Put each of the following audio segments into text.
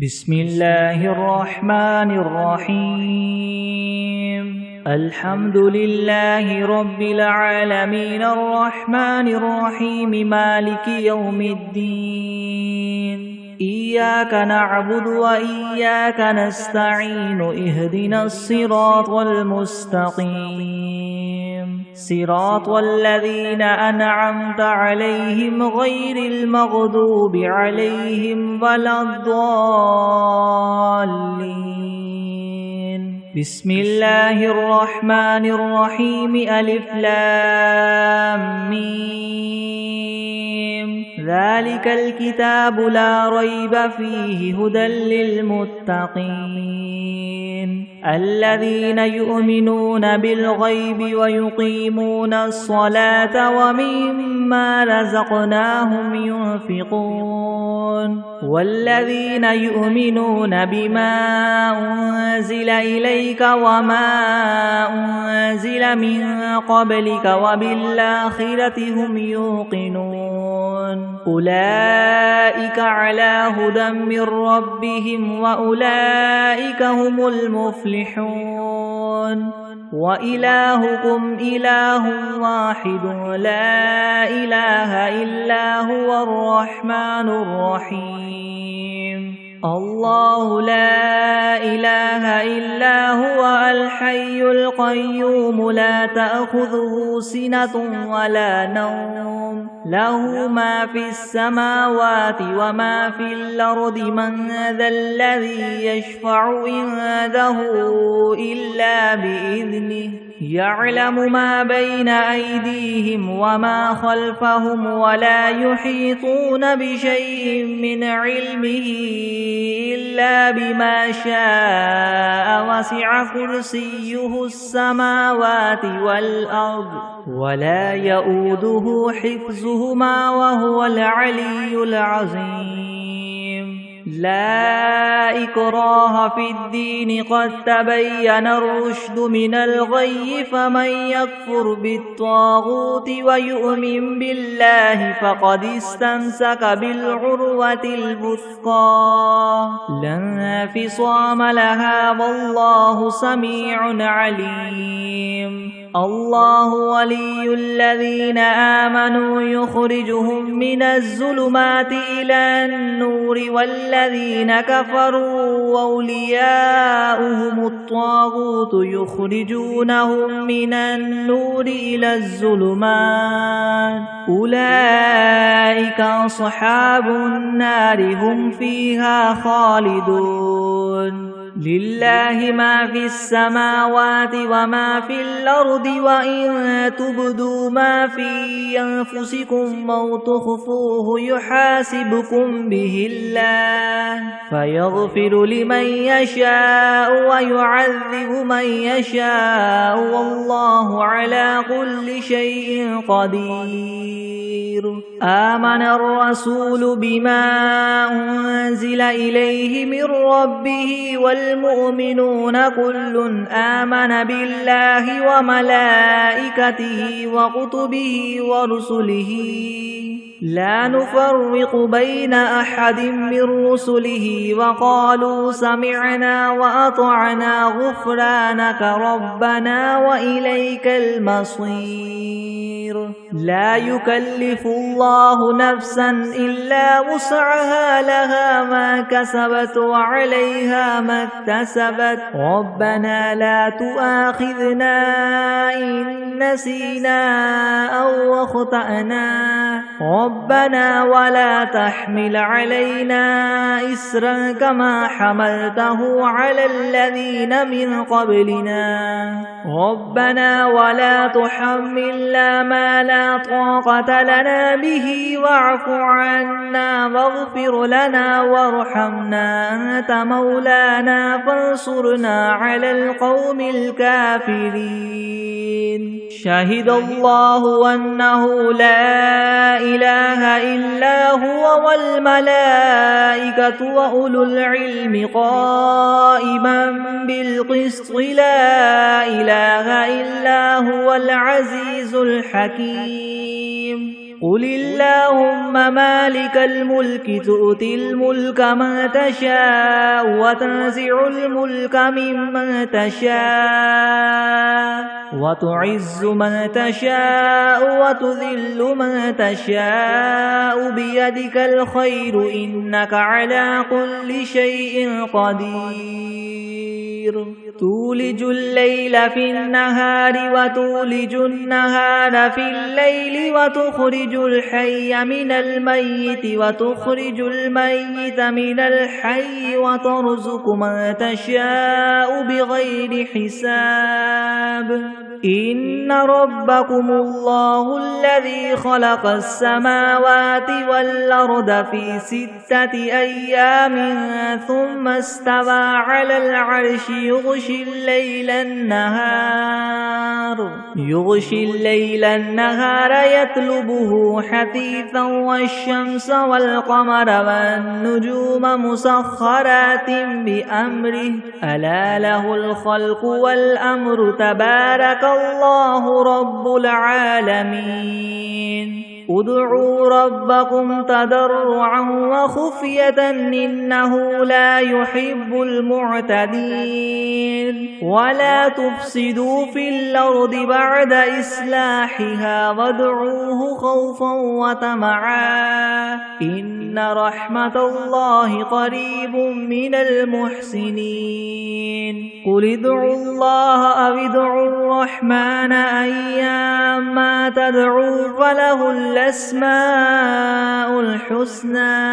بسم الله الرحمن الرحيم الحمد لله رب العالمين الرحمن الرحيم مالك يوم الدين إياك نعبد وإياك نستعين اهدنا الصراط المستقيم صراط الذين أنعمت عليهم غير المغضوب عليهم ولا الضالين بسم الله الرحمن الرحيم ألف لام ميم ذلك الكتاب لا ريب فيه هدى للمتقين الذين يؤمنون بالغيب ويقيمون الصلاة ومما رزقناهم ينفقون والذين يؤمنون بما أنزل إليك وما أنزل من قبلك وبالآخرة هم يوقنون أولئك على هدى من ربهم وأولئك هم المفلحون وإلهكم إله واحد لا إله إلا هو الرحمن الرحيم الله لا إله إلا هو الحي القيوم لا تأخذه سنة ولا نوم له ما في السماوات وما في الأرض من ذا الذي يشفع عنده إلا بإذنه يعلم ما بين أيديهم وما خلفهم ولا يحيطون بشيء من علمه إلا بما شاء وسع كرسيه السماوات والأرض ولا يؤوده حفظهما وهو العلي العظيم لا إكراه في الدين قد تبين الرشد من الغي فمن يكفر بالطاغوت ويؤمن بالله فقد استمسك بالعروة الوثقى لا انفصام لها والله سميع عليم الله ولي الذين آمنوا يخرجهم من الظلمات إلى النور والذين كفروا أولياؤهم الطاغوت يخرجونهم من النور إلى الظلمات أولئك أصحاب النار هم فيها خالدون لله ما في السماوات وما في الأرض وإن تبدوا ما في أنفسكم أو تخفوه يحاسبكم به الله فيغفر لمن يشاء ويعذب من يشاء والله على كل شيء قدير آمن الرسول بما أنزل إليه من ربه والمؤمنون كل آمن بالله وملائكته وكتبه ورسله لا نفرق بين أحد من رسله وقالوا سمعنا وأطعنا غفرانك ربنا وإليك المصير لا يكلف الله نفسا إلا وسعها لها ما كسبت وعليها ما اكتسبت ربنا لا تؤاخذنا إن نسينا أو أخطأنا ربنا ولا تحمل علينا إسرا كما حملته على الذين من قبلنا ربنا ولا تحملنا ما لا طاقة لنا به واعف عنا واغفر لنا وارحمنا أنت مولانا فانصرنا على القوم الكافرين شهد الله أنه لا إله إلا هو والملائكة وأولو العلم قائما بالقسط لا إله إلا هو العزيز الحكيم قل اللهم مالك الملك تؤتي الملك من تشاء وتنزع الملك ممن تشاء وتعز من تشاء وتذل من تشاء بيدك الخير إنك على كل شيء قدير تولج الليل في النهار وتولج النهار في الليل وتخرج الحي من الميت وتخرج الميت من الحي وترزق من تشاء بغير حساب إن ربكم الله الذي خلق السماوات والأرض في 6 أيام ثم استوى على العرش يغشي الليل النهار يطلبه حثيثا والشمس والقمر والنجوم مسخرات بأمره ألا له الخلق والأمر تبارك الله رب العالمين ادعوا ربكم تضرعا وخفية إنه لا يحب المعتدين ولا تفسدوا في الأرض بعد إصلاحها وادعوه خوفا وطمعا إن رحمة الله قريب من المحسنين قل ادعوا الله أو ادعوا الرحمن أيما تدعوا فله الأسماء الحسنى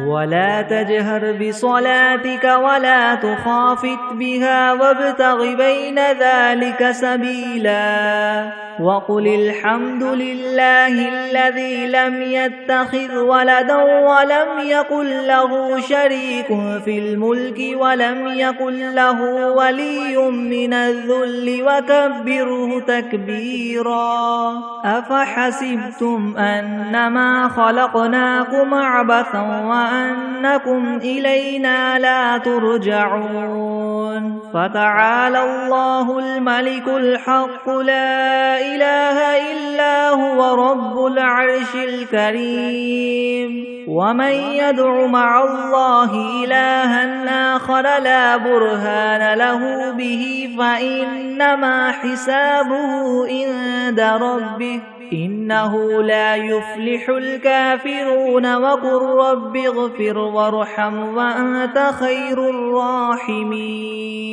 ولا تجهر بصلاتك ولا تخافت بها وابتغ بين ذلك سبيلا وقل الحمد لله الذي لم يتخذ ولدا ولم يكن له شريك في الملك ولم يكن له ولي من الذل وكبره تكبيرا أفحسبتم أنما خلقناكم عبثا وأنكم إلينا لا ترجعون فتعالى الله الملك الحق لا إله إلا هو رب العرش الكريم ومن يدع مع الله إلها آخر لا برهان له به فإنما حسابه عند ربه إنه لا يفلح الكافرون وقل رب اغفر وارحم وأنت خير الراحمين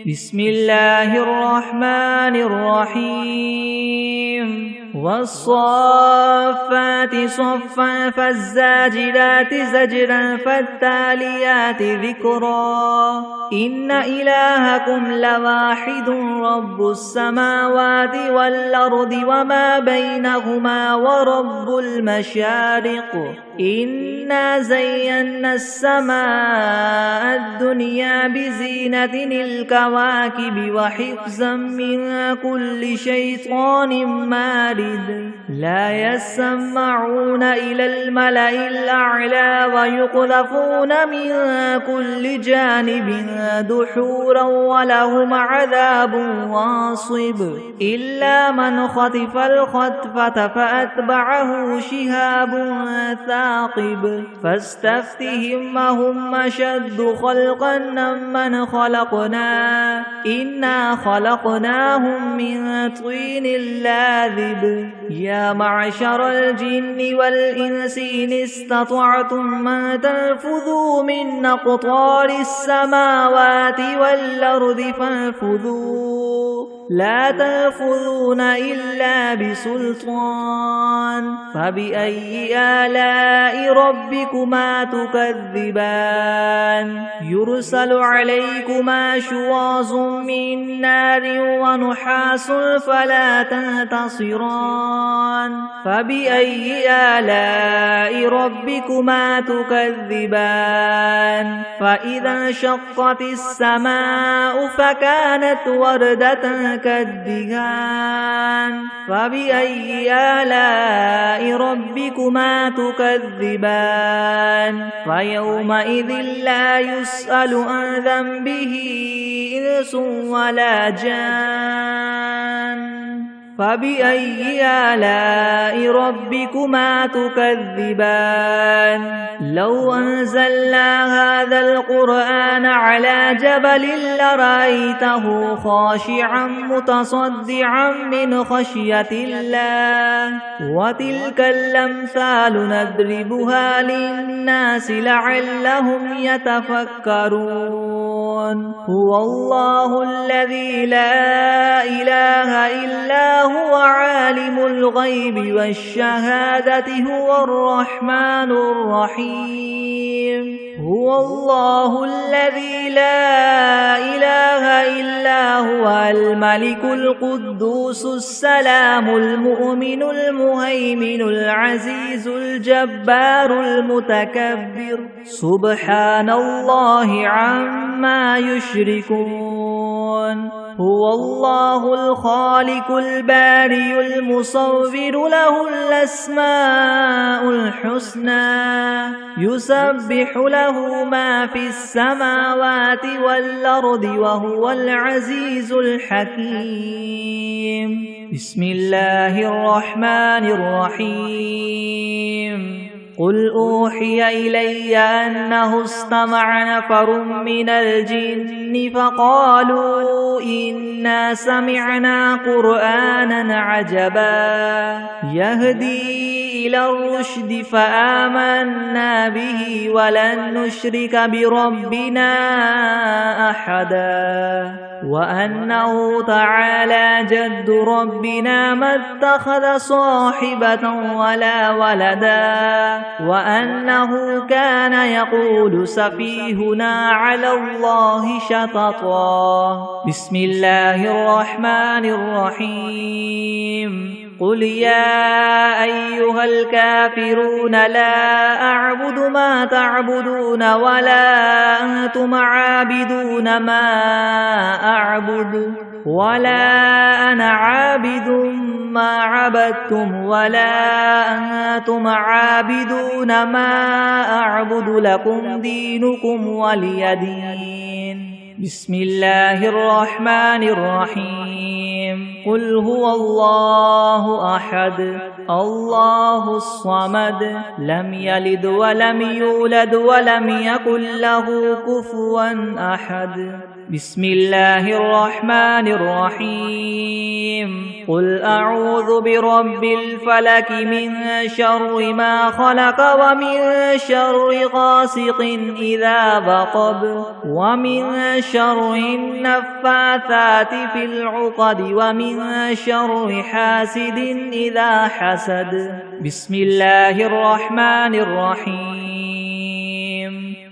بسم الله الرحمن الرحيم والصافات صفا فالزاجرات زجرا فالتاليات ذكرا إن إلهكم لواحد رب السماوات والأرض وما بينهما ورب المشارق إنا زينا السماء الدنيا بزينة الكواكب وحفظا من كل شيطان مارد لا يسمعون إلى الملأ الأعلى ويقذفون من كل جانب دحورا ولهم عذاب واصب إلا من خطف الخطفة فأتبعه شهاب ثاقب فاستفتهم هم أشد خلقا ممن خلقنا إنا خلقناهم من طين لاذب يا معشر الجن والإنس إن استطعتم أن تنفذوا من أقطار السماوات والأرض فانفذوا لا تنفذون إلا بسلطان فبأي آلاء ربكما تكذبان يرسل عليكما شواظ من نار ونحاس فلا تنتصران فبأي آلاء ربكما تكذبان فإذا انشقت السماء فكانت وردة كالدهان فبأي آلاء ربكما تكذبان فيومئذ لا يسأل عن ذنبه إنس ولا جان فبأي آلاء ربكما تكذبان لو أنزلنا هذا القرآن على جبل لرأيته خاشعا متصدعا من خشية الله وتلك الأمثال نضربها للناس لعلهم يتفكرون هو الله الذي لا إله إلا هو عالم الغيب والشهادة هو الرحمن الرحيم هو الله الذي لا إله إلا هو الملك القدوس السلام المؤمن المهيمن العزيز الجبار المتكبر سبحان الله عما يشركون هو الله الخالق البارئ المصور له الأسماء الحسنى يسبح له ما في السماوات والأرض وهو العزيز الحكيم بسم الله الرحمن الرحيم قل أوحي إلي أنه استمع نفر من الجن فقالوا إنا سمعنا قرآنا عجبا يهدي إلى الرشد فآمنا به ولن نشرك بربنا أحدا وأنه تعالى جد ربنا ما اتخذ صاحبة ولا ولدا وأنه كان يقول سفيهنا على الله شططا بسم الله الرحمن الرحيم قل يا أيها الكافرون لا أعبد ما تعبدون ولا أنتم عابدون ما أعبد ولا أنا عابد ما عبدتم ولا أنتم عابدون ما أعبد لكم دينكم ولي دين بسم الله الرحمن الرحيم قل هو الله أحد الله الصمد لم يلد ولم يولد ولم يكن له كفوا أحد بسم الله الرحمن الرحيم قل أعوذ برب الفلك من شر ما خلق ومن شر غاسق إذا وقب ومن شر النفاثات في العقد ومن شر حاسد إذا حسد بسم الله الرحمن الرحيم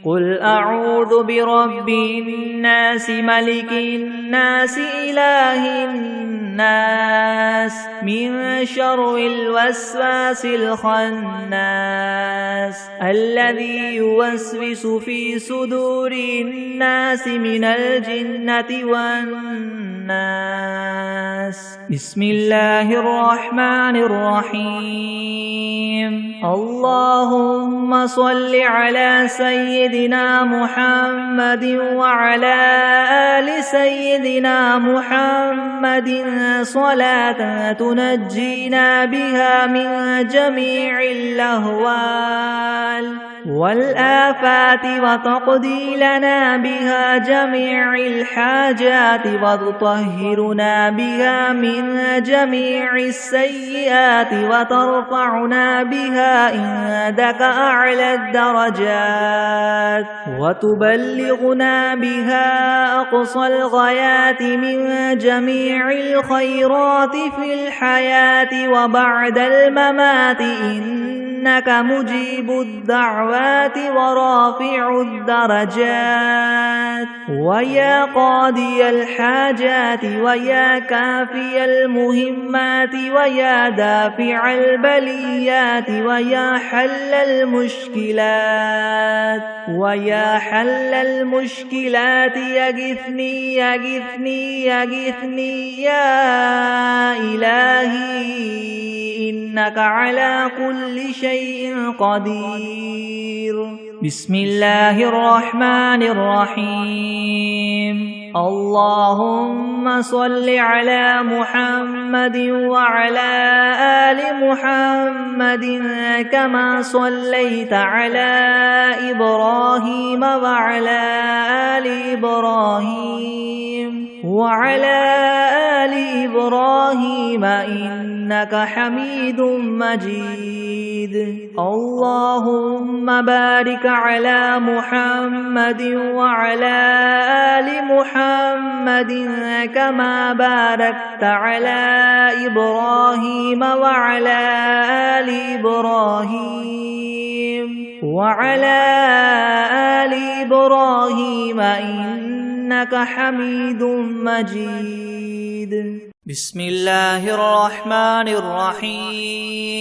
قل أعوذ برب الناس ملك الناس إله الناس من شر الوسواس الخناس الذي يوسوس في صدور الناس من الجنة والناس بسم الله الرحمن الرحيم اللهم صل على سيدنا محمد وعلى آل سيدنا محمد صلاة تنجينا بها من جميع الأهوال والآفات وتقضي لنا بها جميع الحاجات وتطهرنا بها من جميع السيئات وترفعنا بها عندك أعلى الدرجات وتبلغنا بها أقصى الغايات من جميع الخيرات في الحياة وبعد الممات إنك مجيب الدعوات ورافع الدرجات ويا قاضي الحاجات ويا كافي المهمات ويا دافع البليات ويا حل المشكلات ويا حل المشكلات يغثني يغثني يغثني يا إلهي إنك على كل شيء قدير بسم الله الرحمن الرحيم اللهم صل على محمد وعلى آل محمد كما صليت على إبراهيم وعلى آل إبراهيم إنك حميد مجيد اللهم بارك على محمد وعلى آل محمد كما باركت على إبراهيم وعلى آل إبراهيم إنك حميد مجيد بسم الله الرحمن الرحيم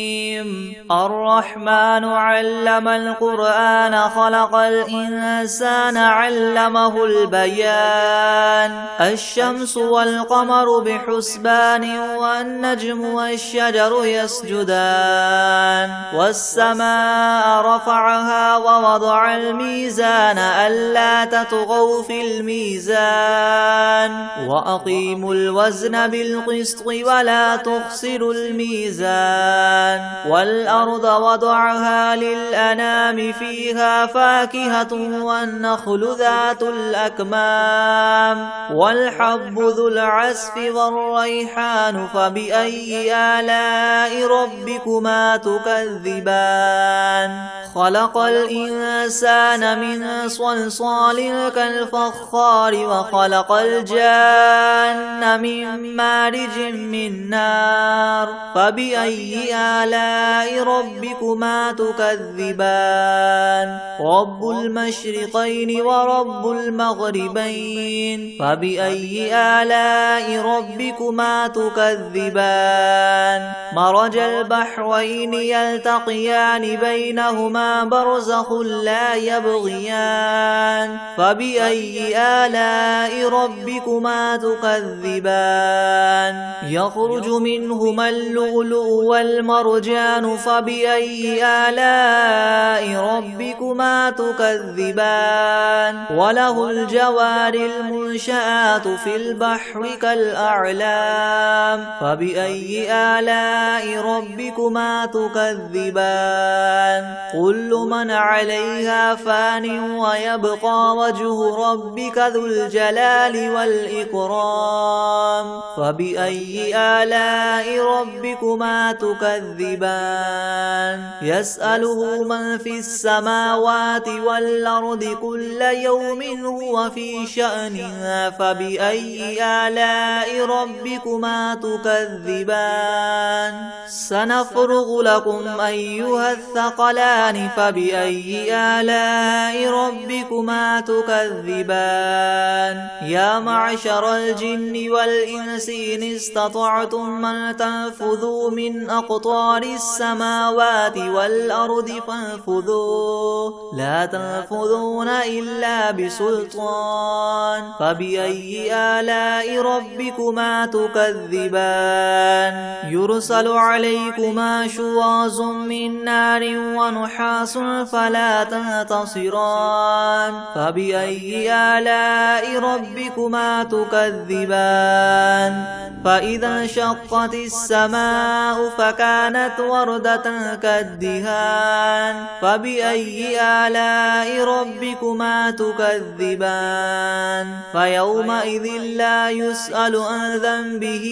الرحمن علم القرآن خلق الإنسان علمه البيان الشمس والقمر بحسبان والنجم والشجر يسجدان والسماء رفعها ووضع الميزان ألا تطغوا في الميزان وأقيموا الوزن بالقسط ولا تخسروا الميزان والأرض وضعها للأنام فيها فاكهة والنخل ذات الأكمام والحب ذو العسف والريحان فبأي آلاء ربكما تكذبان خلق الإنسان من صلصال كالفخار وخلق الجان من مارج من نار فبأي آلاء ربكما تكذبان رب المشرقين ورب المغربين فبأي آلاء ربكما تكذبان مرج البحرين يلتقيان بينهما برزخ لا يبغيان فبأي آلاء ربكما تكذبان يخرج منهما اللؤلؤ والمرجان فبأي آلاء ربكما تكذبان وله الجوار المنشآت في البحر كالأعلام فبأي آلاء ربكما تكذبان كل من عليها فان ويبقى وجه ربك ذو الجلال والإكرام فبأي آلاء ربكما تكذبان يسأله من في السماوات والأرض كل يوم هو في شأن فبأي آلاء ربكما تكذبان سنفرغ لكم أيها الثقلان فبأي آلاء ربكما تكذبان يا معشر الجن والإنس إن استطعتم أن تنفذوا من أقطار السماوات والأرض فانفذوا لا تنفذون إلا بسلطان فبأي آلاء ربكما تكذبان يرسل عليكما شواظ من نار ونحاس فلا تنتصران فبأي آلاء ربكما تكذبان فإذا انشقت السماء فكانت وردة كالدهان فبأي آلاء ربكما تكذبان فيومئذ لا يسأل عن ذنبه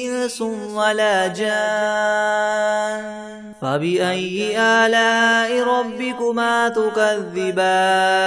إنس ولا جان فبأي آلاء ربكما تكذبان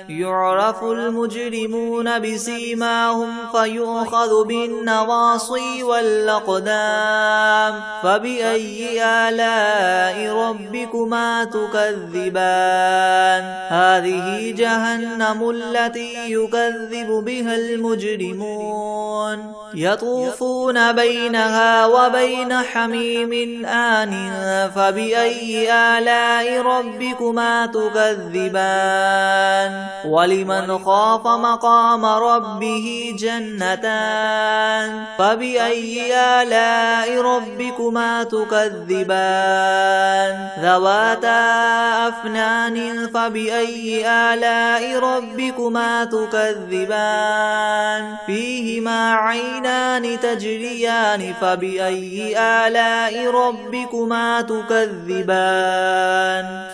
يعرف المجرمون بسيماهم فيؤخذ بالنواصي والأقدام فبأي آلاء ربكما تكذبان هذه جهنم التي يكذب بها المجرمون يطوفون بينها وبين حميم آن فبأي آلاء ربكما تكذبان ولمن خاف مقام ربه جنتان فبأي آلاء ربكما تكذبان ذواتا أفنان فبأي آلاء ربكما تكذبان فيهما عينان تجريان فبأي آلاء ربكما تكذبان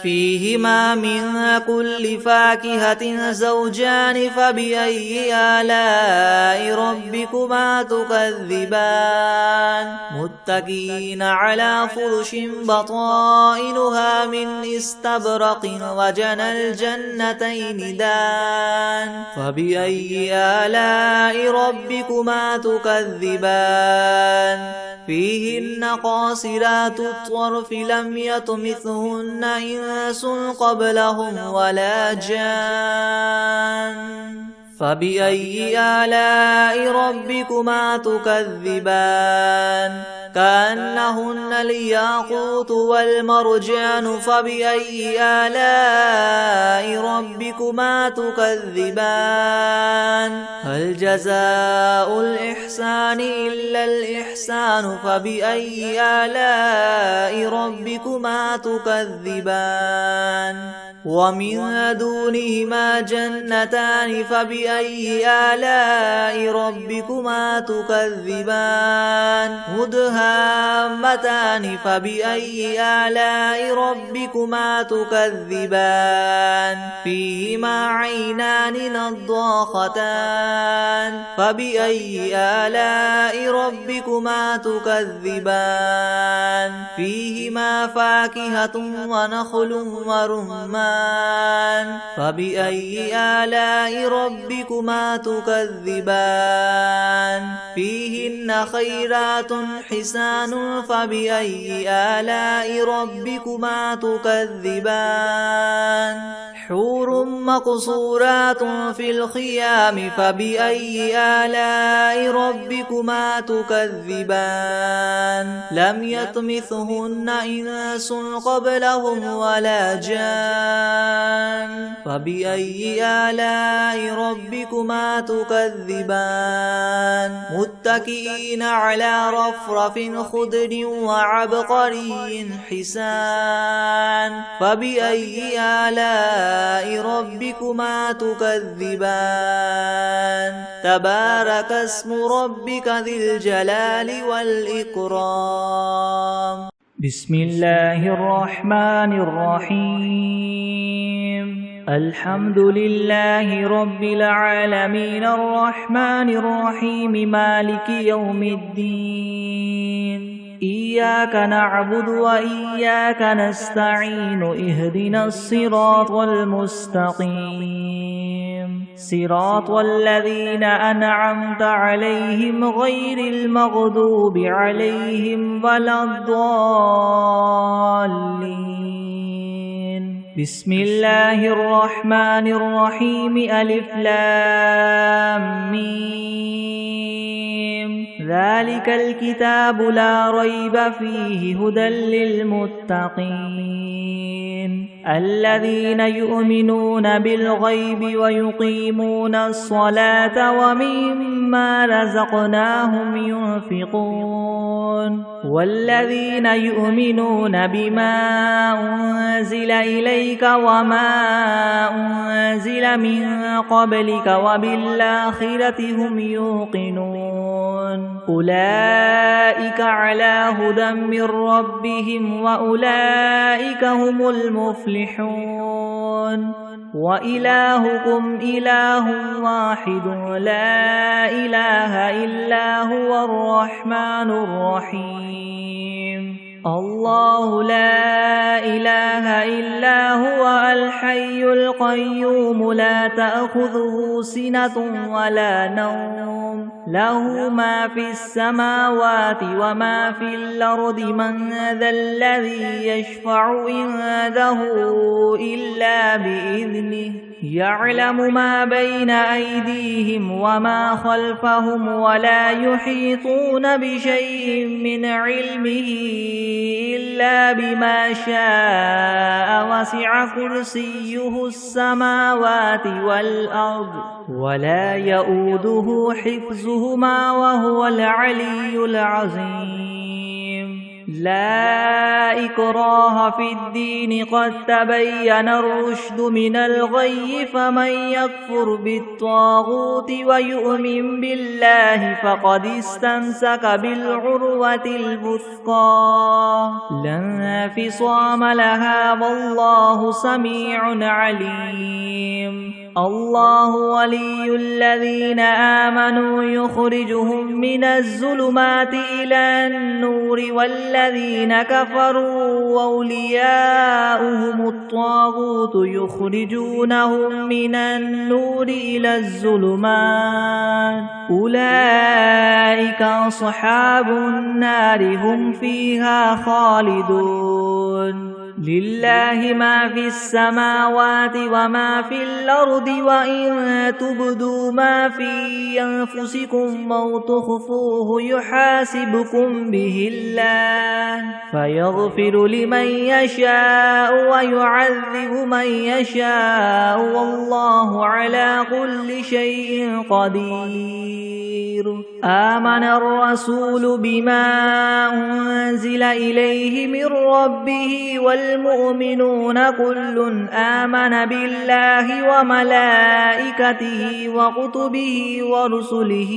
فيهما من كل فاكهة زوجان فبأي آلاء ربكما تكذبان متكئين على فرش بطائنها من استبرق وجنى الجنتين دان فبأي آلاء ربكما تكذبان فيهن قاصرات الطرف لم يطمثهن إنس قبلهم ولا جان فبأي آلاء ربكما تكذبان كأنهن الياقوت والمرجان فبأي آلاء ربكما تكذبان هل جزاء الإحسان إلا الإحسان فبأي آلاء ربكما تكذبان ومن دونهما جنتان فبأي آلاء ربكما تكذبان مدهامتان فبأي آلاء ربكما تكذبان فيهما عينان نضاختان فبأي آلاء ربكما تكذبان فيهما فاكهة ونخل ورمان فبأي آلاء ربكما تكذبان فيهن خيرات حسان فبأي آلاء ربكما تكذبان حور مقصورات في الخيام فبأي آلاء ربكما تكذبان لم يطمثهن إنس قبلهم ولا جان فبأي آلاء ربكما تكذبان متكئين على رفرف خضر وعبقري حسان فبأي آلاء ربكما تكذبان تبارك اسم ربك ذي الجلال والإكرام بسم الله الرحمن الرحيم الحمد لله رب العالمين الرحمن الرحيم مالك يوم الدين إياك نعبد وإياك نستعين اهدنا الصراط المستقيم صراط الذين أنعمت عليهم غير المغضوب عليهم ولا الضالين بسم الله الرحمن الرحيم ألف لام ميم ذلك الكتاب لا ريب فيه هدى للمتقين الذين يؤمنون بالغيب ويقيمون الصلاة ومما رزقناهم ينفقون والذين يؤمنون بما أنزل إليك وما أنزل من قبلك وبالآخرة هم يوقنون أولئك على هدى من ربهم وأولئك هم المفلحون وإلهكم إله واحد لا إله إلا هو الرحمن الرحيم الله لا إله إلا هو الحي القيوم لا تأخذه سنة ولا نوم له ما في السماوات وما في الأرض من ذا الذي يشفع عنده إلا بإذنه يعلم ما بين أيديهم وما خلفهم ولا يحيطون بشيء من علمه إلا بما شاء وسع كرسيه السماوات والأرض ولا يؤوده حفظهما وهو العلي العظيم لا إكراه في الدين قد تبين الرشد من الغي فمن يكفر بالطاغوت ويؤمن بالله فقد استمسك بالعروة الوثقى لا انفصام لها والله سميع عليم الله ولي الذين آمنوا يخرجهم من الظلمات إلى النور والذين كفروا أولياؤهم الطاغوت يخرجونهم من النور إلى الظلمات أولئك أصحاب النار هم فيها خالدون لله ما في السماوات وما في الأرض وإن تبدوا ما في أنفسكم أو تخفوه يحاسبكم به الله فيغفر لمن يشاء ويعذب من يشاء والله على كل شيء قدير آمن الرسول بما أنزل إليه من ربه والمؤمنون كل آمن بالله وملائكته وكتبه ورسله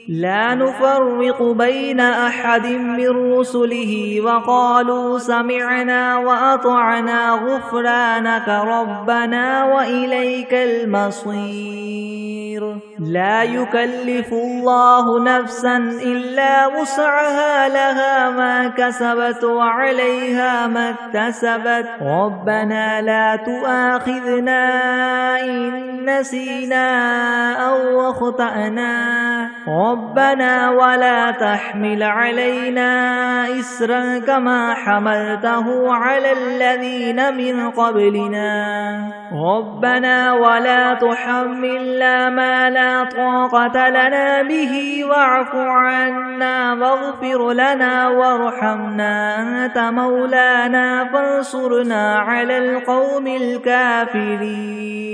لا نفرق بين أحد من رسله وقالوا سمعنا وأطعنا غفرانك ربنا وإليك المصير لا يكلف الله نفسا إلا وسعها لها ما كسبت وعليها ما اكتسبت ربنا لا تؤاخذنا إن نسينا أو أخطأنا ربنا ولا تحمل علينا إسرا كما حملته على الذين من قبلنا ربنا ولا تحملنا ما لا طاقة لنا به واعف عنا واغفر لنا وارحمنا أنت مولانا فانصرنا على القوم الكافرين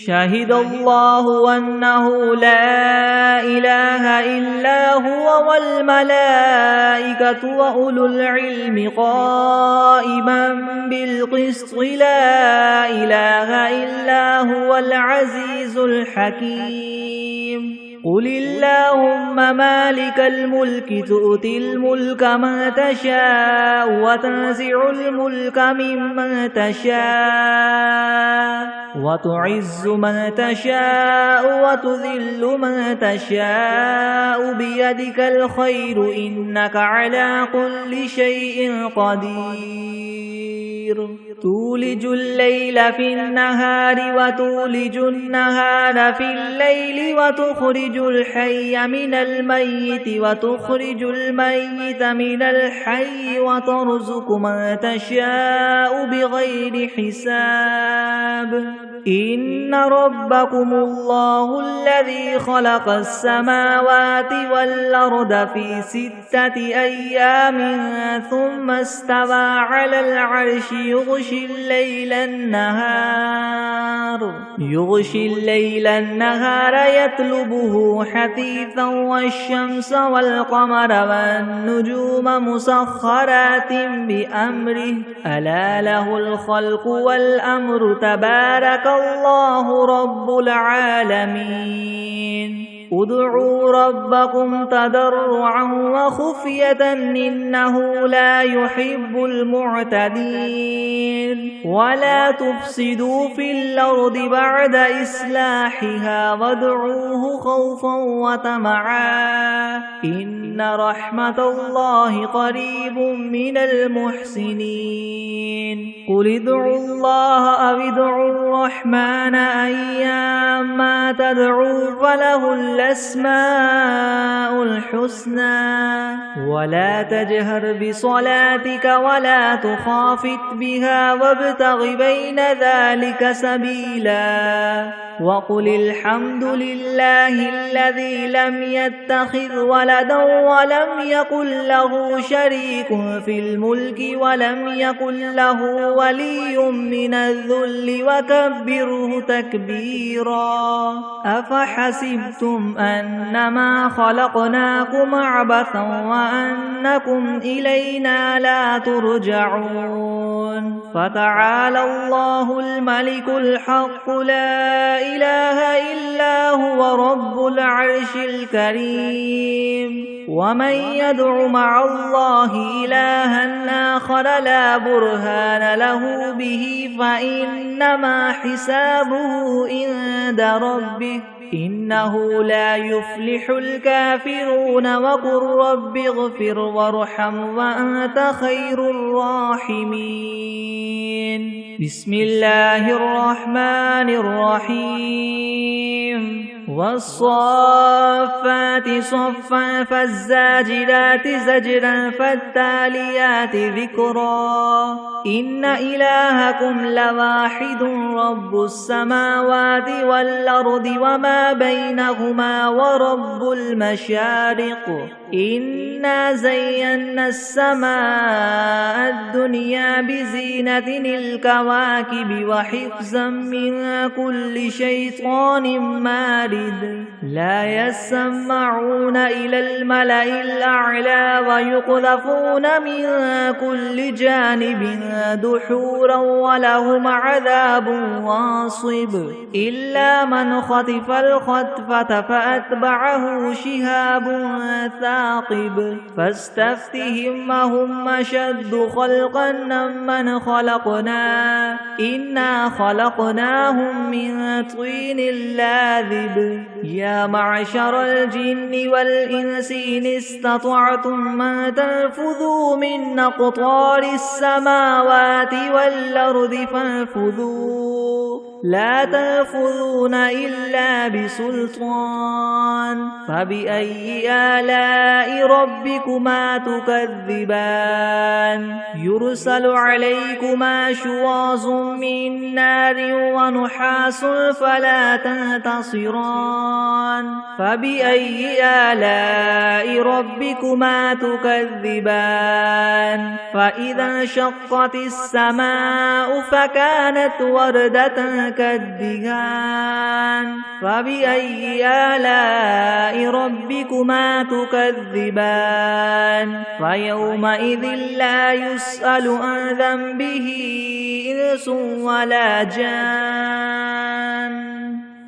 شهد الله أنه لا إله إلا هو والملائكة وأولو العلم قائما بالقسط لا إله إلا هو العزيز الحكيم قل اللهم مالك الملك تؤتي الملك من تشاء وتنزع الملك ممن تشاء وتعز من تشاء وتذل من تشاء بيدك الخير إنك على كل شيء قدير تولج الليل في النهار وتولج النهار في الليل وتخرج الحي من الميت وتخرج الميت من الحي وترزق من تشاء بغير حساب إن ربكم الله الذي خلق السماوات والأرض في 6 أيام ثم استوى على العرش يغشي الليل النهار يطلبه حثيثا والشمس والقمر والنجوم مسخرات بأمره ألا له الخلق والأمر تبارك الله رب العالمين ادعوا ربكم تضرعا وخفية إنه لا يحب المعتدين ولا تفسدوا في الأرض بعد إصلاحها وادعوه خوفا وطمعا إن رحمة الله قريب من المحسنين قل ادعوا الله أو ادعوا الرحمن أيما تدعو فله الأسماء الحسنى ولا تجهر بصلاتك ولا تخافت بها وابتغ بين ذلك سبيلا وقل الحمد لله الذي لم يتخذ ولدا ولم يكن له شريك في الملك ولم يكن له ولي من الذل وكبره تكبيرا أفحسبتم أنما خلقناكم عبثا وأنكم إلينا لا ترجعون فتعالى الله الملك الحق لا إله إلا هو رب العرش الكريم ومن يدع مع الله إلها آخر لا برهان له به فإنما حسابه عند ربه إنه لا يفلح الكافرون وقل رب اغفر وارحم وأنت خير الراحمين بسم الله الرحمن الرحيم والصافات صفا فالزاجرات زجرا فالتاليات ذكرا إن إلهكم لواحد رب السماوات والأرض وما بينهما ورب المشارق إنا زينا السماء الدنيا بزينة الكواكب وحفظا من كل شيطان مارد لا يسمعون إلى الملأ الأعلى ويقذفون من كل جانب دحورا ولهم عذاب واصب إلا من خطف الخطفة فأتبعه شهاب ثاقب فاستفتهم هم أشد خلقا ممن خلقنا إنا خلقناهم من طين لاذب يا معشر الجن والإنس إن استطعتم أن تنفذوا من أقطار السماوات والأرض فانفذوا لا تنفذون إلا بسلطان فبأي آلاء ربكما تكذبان يرسل عليكما شواظ من نار ونحاس فلا تنتصران فبأي آلاء ربكما تكذبان فإذا انشقت السماء فكانت وردة كالدهان فبأي آلاء ربكما تكذبان فيومئذ لا يسأل عن ذنبه إنس ولا جان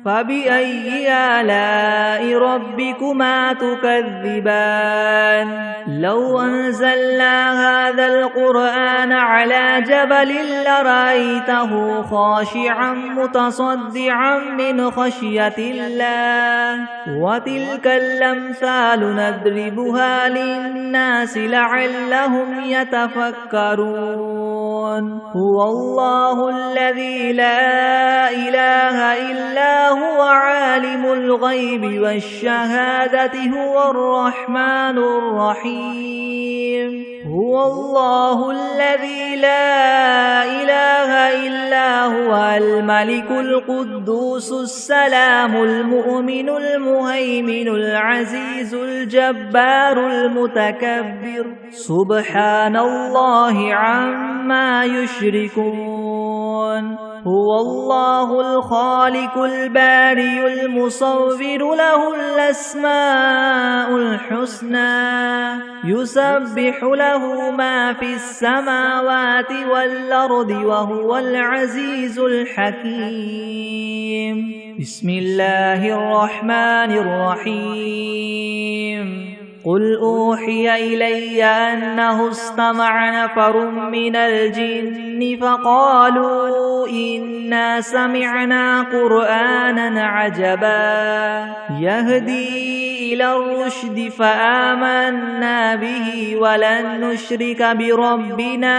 فبأي آلاء ربكما تكذبان لو أنزلنا هذا القرآن على جبل لرأيته خاشعا متصدعا من خشية الله وتلك الأمثال نضربها للناس لعلهم يتفكرون هو الله الذي لا إله إلا هو عالم الغيب والشهادة هو الرحمن الرحيم هو الله الذي لا إله إلا هو الملك القدوس السلام المؤمن المهيمن العزيز الجبار المتكبر سبحان الله عما يشركون هو الله الخالق البارئ المصور له الأسماء الحسنى يسبح له ما في السماوات والأرض وهو العزيز الحكيم بسم الله الرحمن الرحيم قل أوحي إلي أنه استمع نفر من الجن فقالوا إنا سمعنا قرآنا عجبا يهدي إلى الرشد فآمنا به ولن نشرك بربنا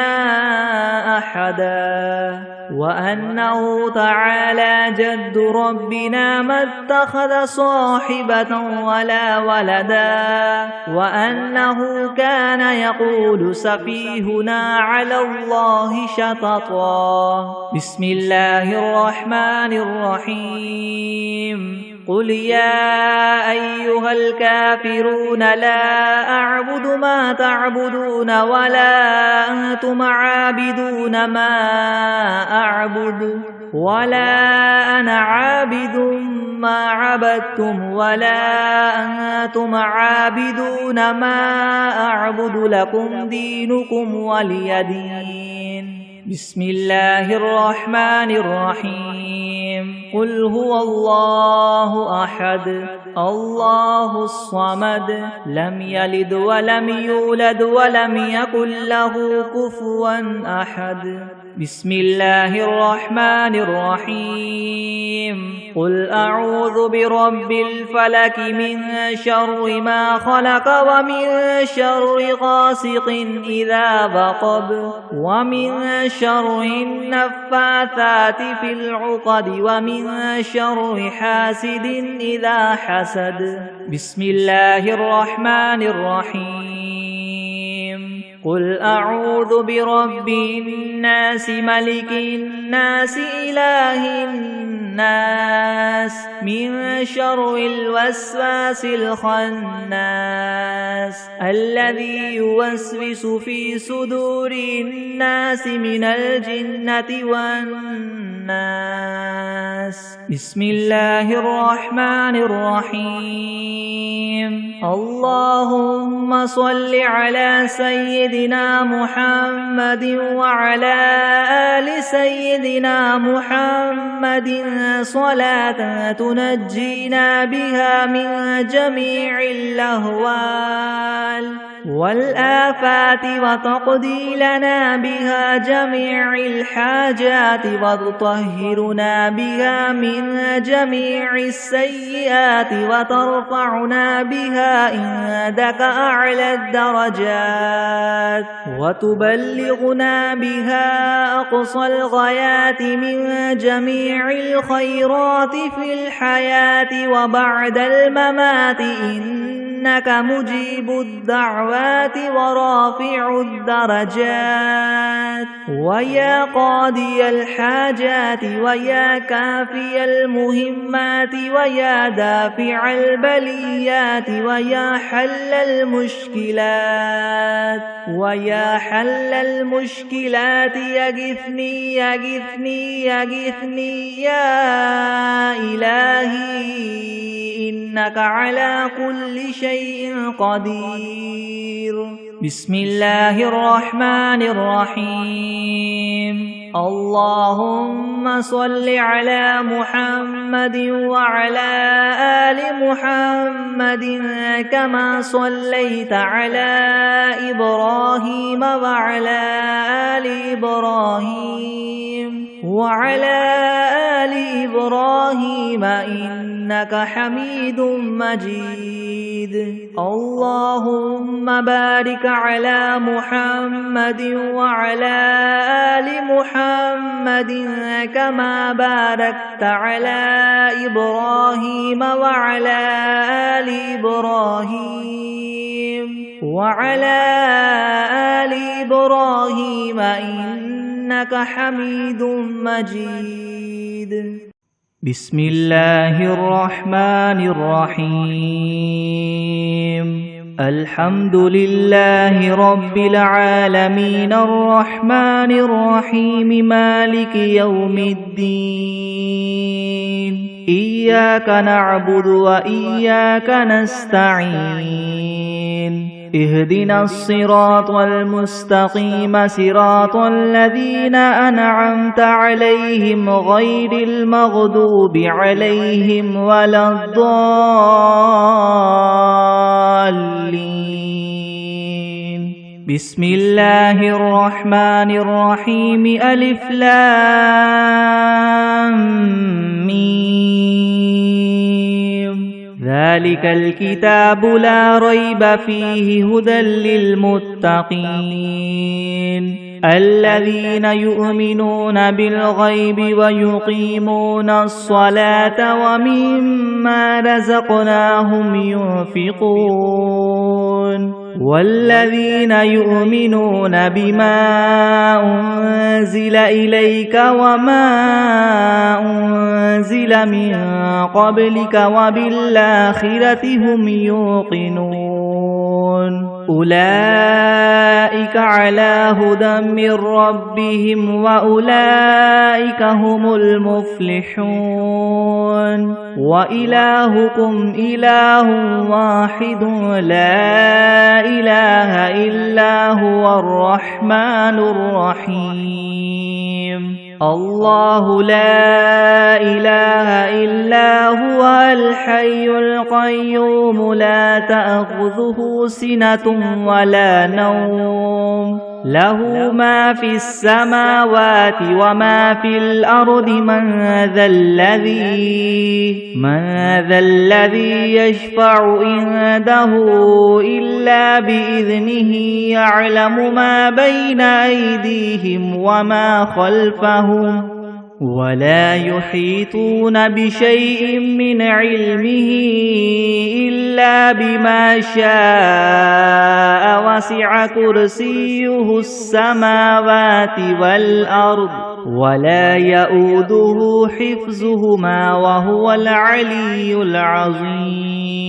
أحدا وأنه تعالى جد ربنا ما اتخذ صاحبة ولا ولدا وأنه كان يقول سفيهنا على الله شططا. بسم الله الرحمن الرحيم. قل يا أيها الكافرون لا أعبد ما تعبدون ولا أنتم عابدون ما أعبد ولا أنا عابد ما عبدتم ولا أنتم عابدون ما أعبد لكم دينكم ولي دين. بسم الله الرحمن الرحيم. قل هو الله أحد الله الصمد لم يلد ولم يولد ولم يكن له كفوا أحد. بسم الله الرحمن الرحيم. قل أعوذ برب الفلك من شر ما خلق ومن شر غاسق إذا وقب ومن شر النفاثات في العقد ومن شر حاسد إذا حسد. بسم الله الرحمن الرحيم. قل أعوذ برب الناس ملك الناس إله الناس من شر الوسواس الخناس الذي يوسوس في صدور الناس من الجنة والناس. بسم الله الرحمن الرحيم. اللهم صل على سيدنا محمد وعلى آل سيدنا محمد صلاة تنجينا بها من جميع الأهوال والآفات وتقضي لنا بها جميع الحاجات وتطهرنا بها من جميع السيئات وترفعنا بها عندك أعلى الدرجات وتبلغنا بها أقصى الغايات من جميع الخيرات في الحياة وبعد الممات إنك مجيب الدعوات ورافع الدرجات ويا قاضي الحاجات ويا كافي المهمات ويا دافع البليات ويا حل المشكلات ويا حل المشكلات يغثني يغثني يغثني يا إلهي إنك على كل شيء قدير. بسم الله الرحمن الرحيم. اللهم صل على محمد وعلى آل محمد كما صليت على إبراهيم وعلى آل إبراهيم وعلى آل إبراهيم إنك حميد مجيد. اللهم بارك على محمد وعلى آل محمد كما باركت على إبراهيم وعلى آل إبراهيم وعلى آل إبراهيم إنك حميد مجيد. بسم الله الرحمن الرحيم. الحمد لله رب العالمين الرحمن الرحيم مالك يوم الدين. إياك نعبد وإياك نستعين. اهدنا الصراط المستقيم صراط الذين أنعمت عليهم غير المغضوب عليهم ولا الضالين. بسم الله الرحمن الرحيم. ألف لام ميم. ذلك الكتاب لا ريب فيه هدى للمتقين الذين يؤمنون بالغيب ويقيمون الصلاة ومما رزقناهم ينفقون والذين يؤمنون بما أنزل إليك وما أنزل من قبلك وبالآخرة هم يوقنون أولئك على هدى من ربهم وأولئك هم المفلحون وإلهكم إله واحد لا إله إلا هو الرحمن الرحيم الله لا إله إلا هو الحي القيوم لا تأخذه سنة ولا نوم له ما في السماوات وما في الأرض من ذا الذي يشفع عنده إلا بإذنه يعلم ما بين أيديهم وما خلفهم ولا يحيطون بشيء من علمه إلا بما شاء وسع كرسيه السماوات والأرض ولا يؤوده حفظهما وهو العلي العظيم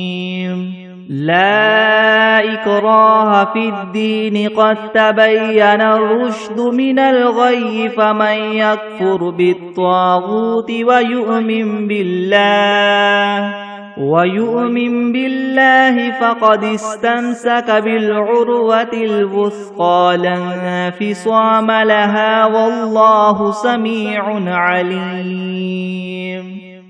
لا إكراه في الدين قد تبين الرشد من الغي فمن يكفر بالطاغوت ويؤمن بالله فقد استمسك بالعروة الوثقى لا انفصام لها والله سميع عليم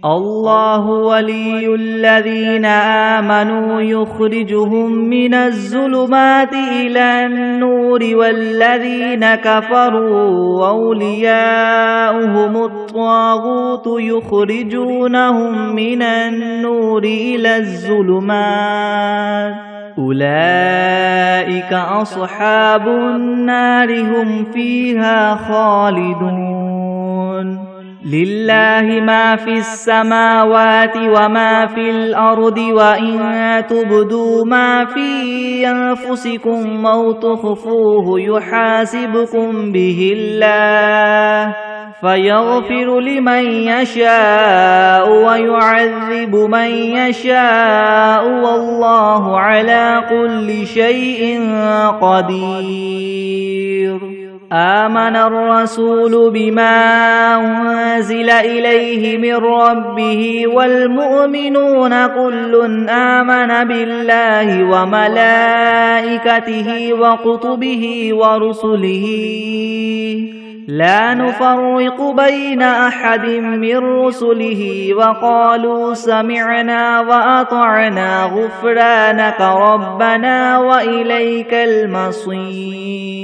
الله ولي الذين آمنوا يخرجهم من الظلمات إلى النور والذين كفروا أولياؤهم الطاغوت يخرجونهم من النور إلى الظلمات أولئك أصحاب النار هم فيها خالدون لله ما في السماوات وما في الأرض وإن تبدوا ما في أنفسكم أو تخفوه يحاسبكم به الله فيغفر لمن يشاء ويعذب من يشاء والله على كل شيء قدير آمن الرسول بما أنزل إليه من ربه والمؤمنون كل آمن بالله وملائكته وكتبه ورسله لا نفرق بين أحد من رسله وقالوا سمعنا وأطعنا غفرانك ربنا وإليك المصير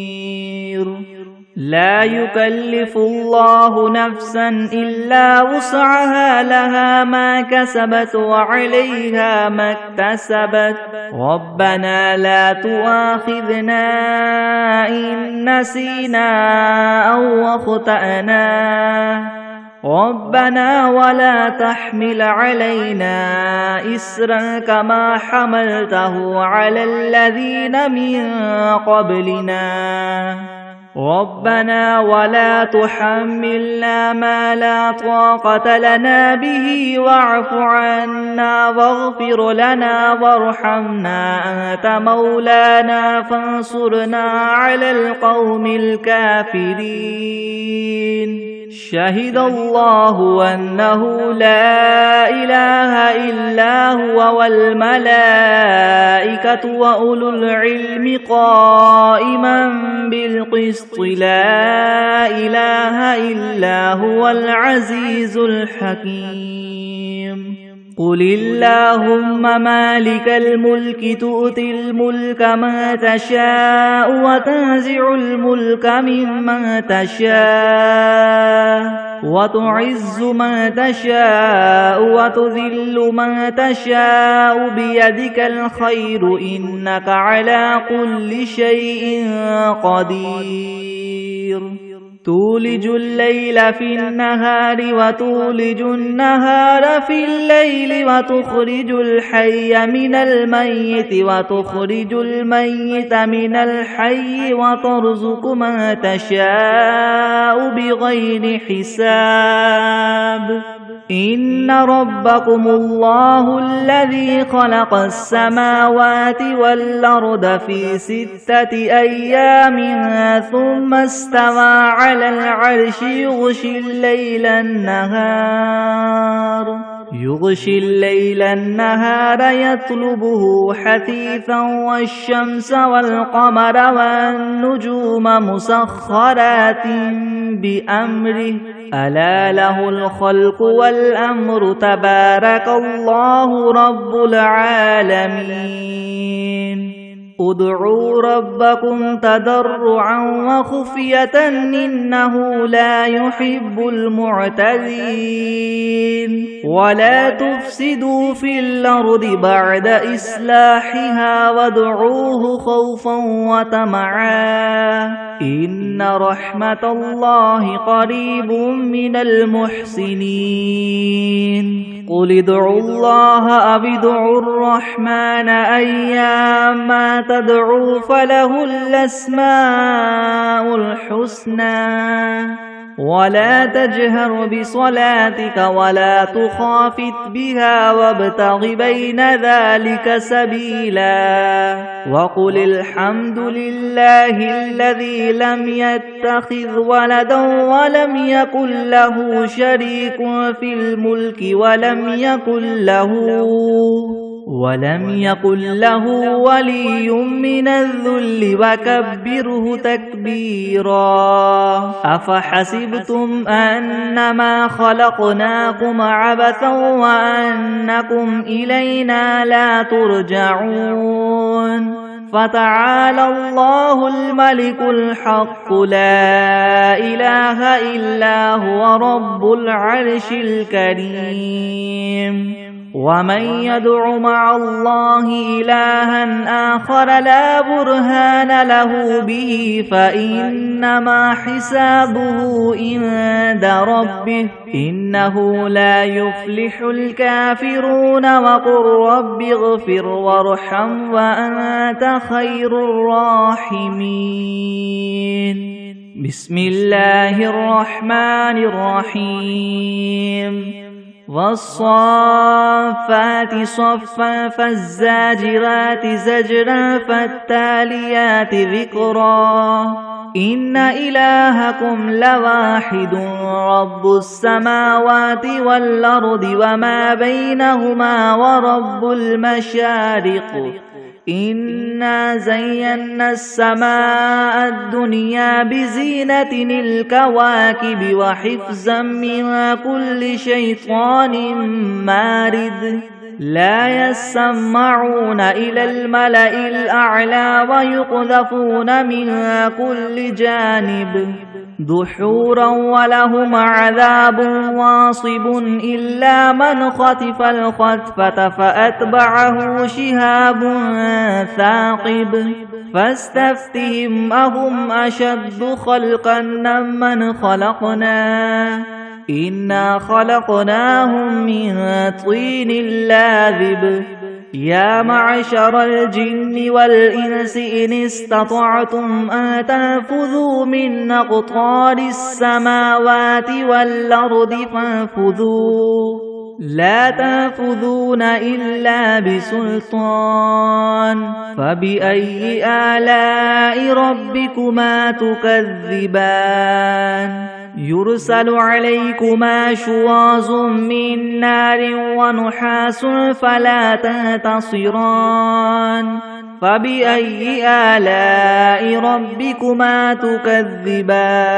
لا يكلف الله نفسا إلا وسعها لها ما كسبت وعليها ما اكتسبت ربنا لا تؤاخذنا إن نسينا أو أخطأنا ربنا ولا تحمل علينا إسرا كما حملته على الذين من قبلنا ربنا ولا تحملنا ما لا طاقة لنا به واعف عنا واغفر لنا وارحمنا أنت مولانا فانصرنا على القوم الكافرين شهد الله أنه لا إله إلا هو والملائكة وأولو العلم قائما بالقسط لا إله إلا هو العزيز الحكيم قل اللهم مالك الملك تؤتي الملك من تشاء وتنزع الملك ممن تشاء وتعز من تشاء وتذل من تشاء بيدك الخير إنك على كل شيء قدير تولج الليل في النهار وتولج النهار في الليل وتخرج الحي من الميت وتخرج الميت من الحي وترزق من تشاء بغير حساب إن ربكم الله الذي خلق السماوات والأرض في 6 أيام ثم استوى على العرش يغشي الليل النهار يطلبه حثيثا والشمس والقمر والنجوم مسخرات بأمره ألا له الخلق والأمر تبارك الله رب العالمين ادعوا ربكم تضرعا وخفية إنه لا يحب المعتدين ولا تفسدوا في الأرض بعد إصلاحها وادعوه خوفا وطمعا إن رحمة الله قريب من المحسنين قل ادعوا الله أو ادعوا الرحمن أيما تدعوا فله الأسماء الحسنى ولا تجهر بصلاتك ولا تخافت بها وابتغ بين ذلك سبيلا وقل الحمد لله الذي لم يتخذ ولدا ولم يكن له شريك في الملك ولم يكن له ولي من الذل وكبره تكبيرا أفحسبتم أنما خلقناكم عبثا وأنكم إلينا لا ترجعون فتعالى الله الملك الحق لا إله إلا هو رب العرش الكريم ومن يدع مع الله إلها آخر لا برهان له به فإنما حسابه عند ربه إنه لا يفلح الكافرون وقل رب اغفر وارحم وأنت خير الراحمين بسم الله الرحمن الرحيم والصافات صفا فالزاجرات زجرا فالتاليات ذكرا إن إلهكم لواحد رب السماوات والأرض وما بينهما ورب المشارق إنا زينا السماء الدنيا بزينة الكواكب وحفظا من كل شيطان مارد لا يسمعون إلى الملأ الأعلى ويقذفون من كل جانب دحورا ولهم عذاب واصب إلا من خطف الخطفة فأتبعه شهاب ثاقب فاستفتهم أهم أشد خلقا ممن خلقنا إنا خلقناهم من طين لاذب يا معشر الجن والإنس إن استطعتم أن تنفذوا من أقطار السماوات والأرض فانفذوا لا تنفذون إلا بسلطان فبأي آلاء ربكما تكذبان يرسل عليكما شواظ من نار ونحاس فلا تنتصران فبأي آلاء ربكما تكذبان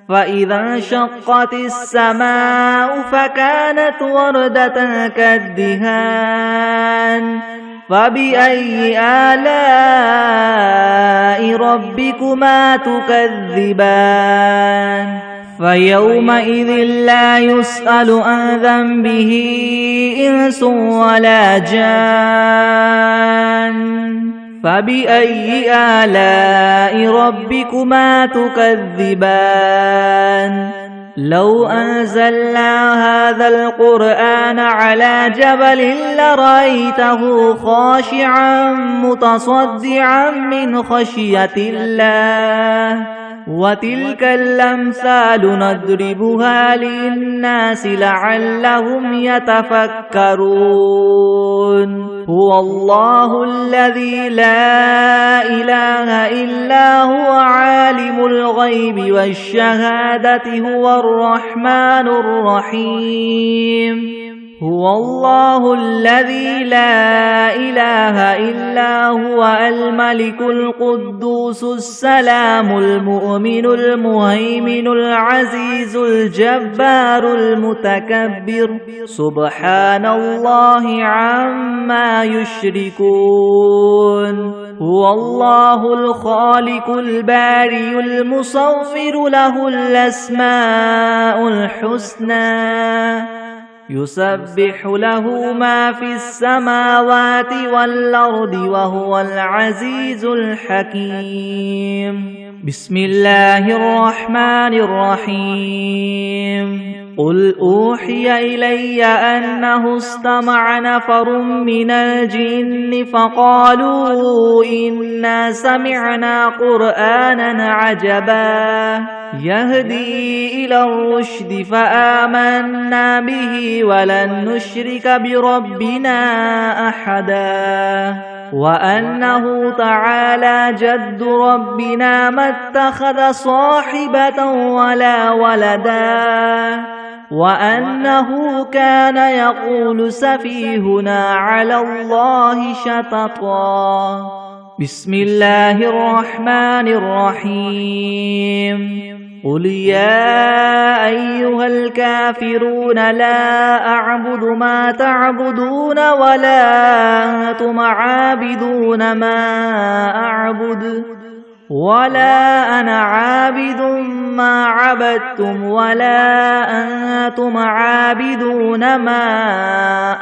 فإذا انشقت السماء فكانت وردة كالدهان فبأي آلاء ربكما تكذبان فيومئذ لا يسأل عن ذنبه إنس ولا جان فبأي آلاء ربكما تكذبان لو أنزلنا هذا القرآن على جبل لرأيته خاشعا متصدعا من خشية الله وتلك الأمثال نضربها للناس لعلهم يتفكرون هو الله الذي لا إله إلا هو عالم الغيب والشهادة هو الرحمن الرحيم هو الله الذي لا إله إلا هو الملك القدوس السلام المؤمن المهيمن العزيز الجبار المتكبر سبحان الله عما يشركون هو الله الخالق البارئ المصور له الأسماء الحسنى يسبح له ما في السماوات والأرض وهو العزيز الحكيم بسم الله الرحمن الرحيم قل أوحي إلي أنه استمع نفر من الجن فقالوا إنا سمعنا قرآنا عجبا يهدي إلى الرشد فآمنا به ولن نشرك بربنا أحدا وأنه تعالى جد ربنا ما اتخذ صاحبة ولا ولدا وأنه كان يقول سفيهنا على الله شططا بسم الله الرحمن الرحيم قل يا أيها الكافرون لا أعبد ما تعبدون ولا أنتم عابدون ما أعبد ولا أنا عابد ما عبدتم ولا أنتم عابدون ما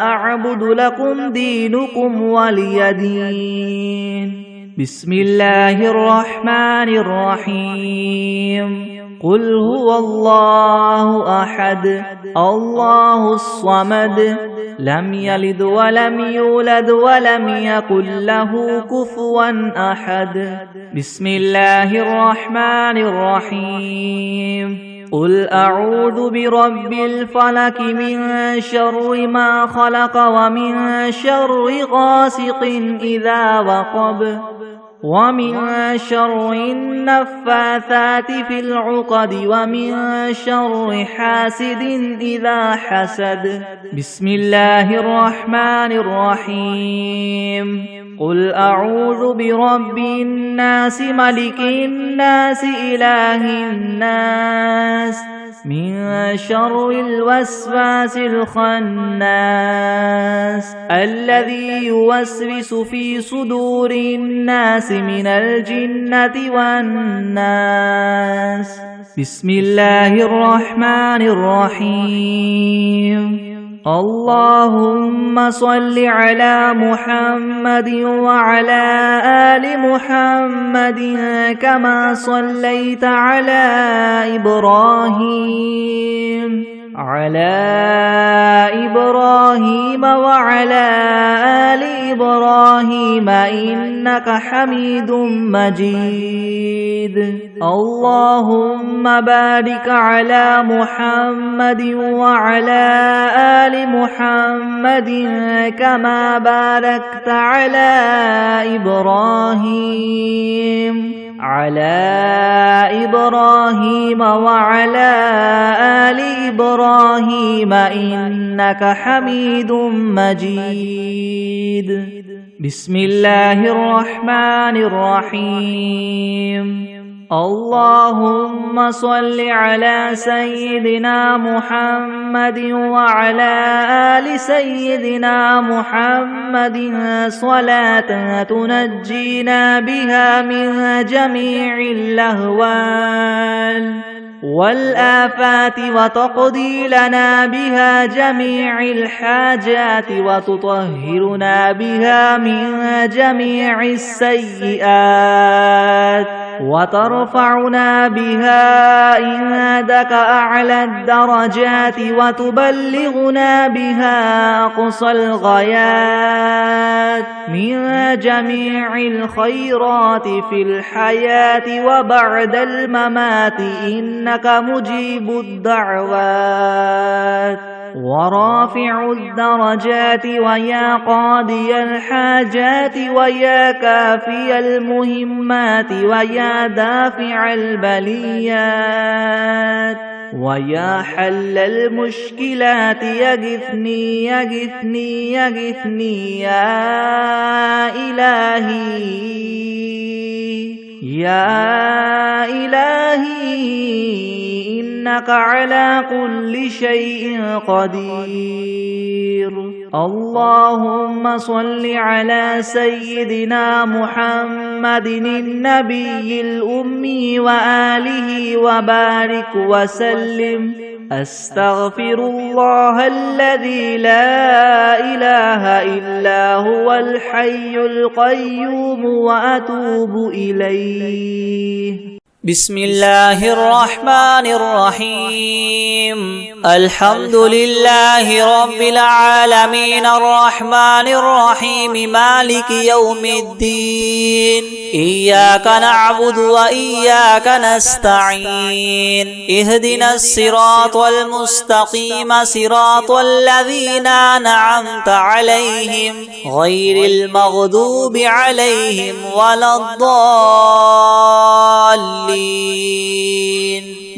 أعبد لكم دينكم ولي دين بسم الله الرحمن الرحيم قل هو الله أحد الله الصمد لم يلد ولم يولد ولم يكن له كفوا أحد بسم الله الرحمن الرحيم قل أعوذ برب الفلك من شر ما خلق ومن شر غاسق إذا وقب ومن شر النفاثات في العقد ومن شر حاسد إذا حسد بسم الله الرحمن الرحيم قل أعوذ برب الناس ملك الناس إله الناس من شر الوسواس الخناس الذي يوسوس في صدور الناس من الجنة والناس بسم الله الرحمن الرحيم اللهم صل على محمد وعلى آل محمد كما صليت على إبراهيم وعلى آل إبراهيم إنك حميد مجيد اللهم بارك على محمد وعلى آل محمد كما باركت على إبراهيم وعلى آل إبراهيم إنك حميد مجيد بسم الله الرحمن الرحيم اللهم صل على سيدنا محمد وعلى آل سيدنا محمد صلاة تنجينا بها من جميع الأهوال والآفات وتقضي لنا بها جميع الحاجات وتطهرنا بها من جميع السيئات وترفعنا بها عندك أعلى الدرجات وتبلغنا بها أقصى الغايات من جميع الخيرات في الحياة وبعد الممات إنك مجيب الدعوات ورافع الدرجات ويا قاضي الحاجات ويا كافي المهمات ويا دافع البليات ويا حل المشكلات يغثني يغثني يغثني يا إلهي يا إلهي إنك على كل شيء قدير. اللهم صل على سيدنا محمد النبي الأمي وآله وبارك وسلم. أستغفر الله الذي لا إله إلا هو الحي القيوم وأتوب إليه. بسم الله الرحمن الرحيم. الحمد لله رب العالمين الرحمن الرحيم مالك يوم الدين. إياك نعبد وإياك نستعين. اهدنا الصراط المستقيم صراط الذين أنعمت عليهم غير المغضوب عليهم ولا الضالين.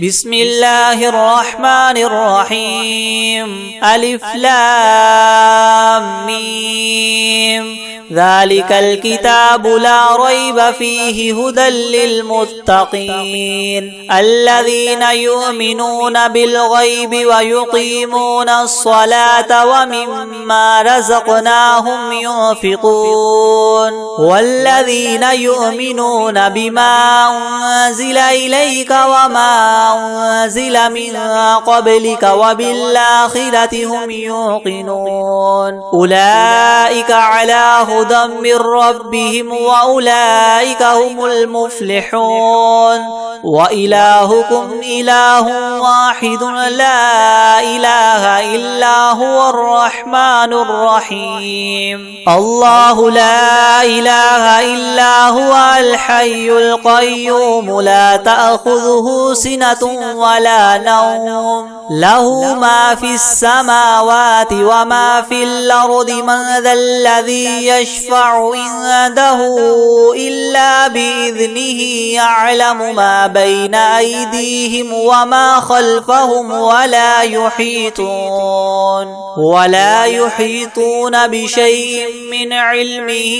بسم الله الرحمن الرحيم. ألف لام ميم. ذلك الكتاب لا ريب فيه هدى للمتقين الذين يؤمنون بالغيب ويقيمون الصلاة ومما رزقناهم ينفقون والذين يؤمنون بما أنزل إليك وما أنزل من قبلك وبالآخرة هم يوقنون أولئك على هدى من ربهم وأولئك هم المفلحون. وإلهكم إله واحد لا إله إلا هو الرحمن الرحيم. الله لا إله إلا هو الحي القيوم لا تأخذه سنة ولا نوم له ما في السماوات وما في الأرض من ذا الذي يشفع عنده إلا بإذنه يعلم ما بين أيديهم وما خلفهم ولا يحيطون بشيء من علمه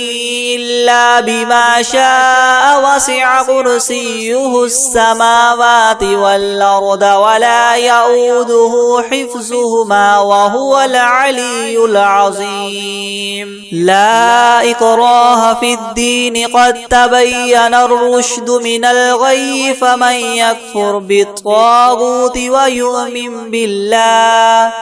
إلا بما شاء وسع كرسيه السماوات والأرض ولا يؤوده حفظهما وهو العلي العظيم. لا إكراه في الدين قد تبين الرشد من الغي فمن يكفر بالطاغوت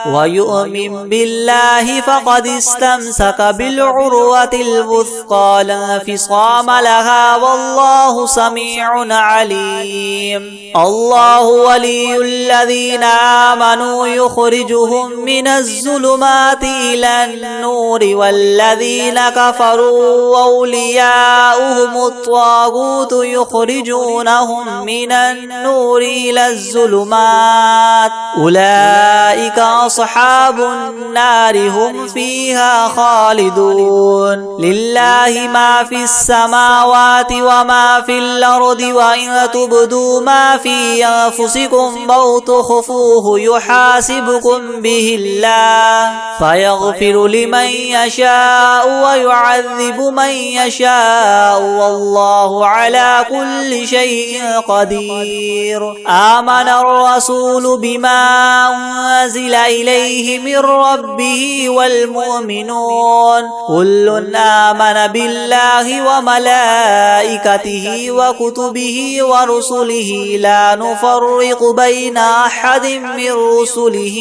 ويؤمن بالله فقد استمسك بالعروة الوثقى لا انفصام لها والله سميع عليم. الله ولي الذين آمنوا يخرجهم من الظلمات إلى النور والذين كفروا أولياؤهم الطاغوت يخرجونهم من النور إلى الظلمات أولئك أصحاب النار هم فيها خالدون. لله ما في السماوات وما في الأرض وإن تبدوا ما في أنفسكم أو تخفوه يحاسبكم به الله فيغفر لمن لمن يشاء ويعذب من يشاء والله على كل شيء قدير. آمن الرسول بما أنزل إليه من ربه والمؤمنون كل آمن بالله وملائكته وكتبه ورسله لا نفرق بين أحد من رسله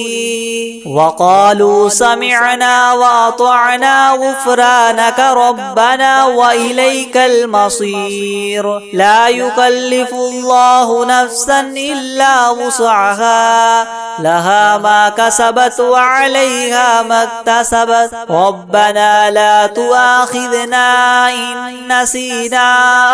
وقالوا سمعنا وأطعنا غفرانك ربنا وإليك المصير. لا يكلف الله نفسا إلا وسعها لها ما كسبت وعليها ما اكتسبت ربنا لا تؤاخذنا إن نسينا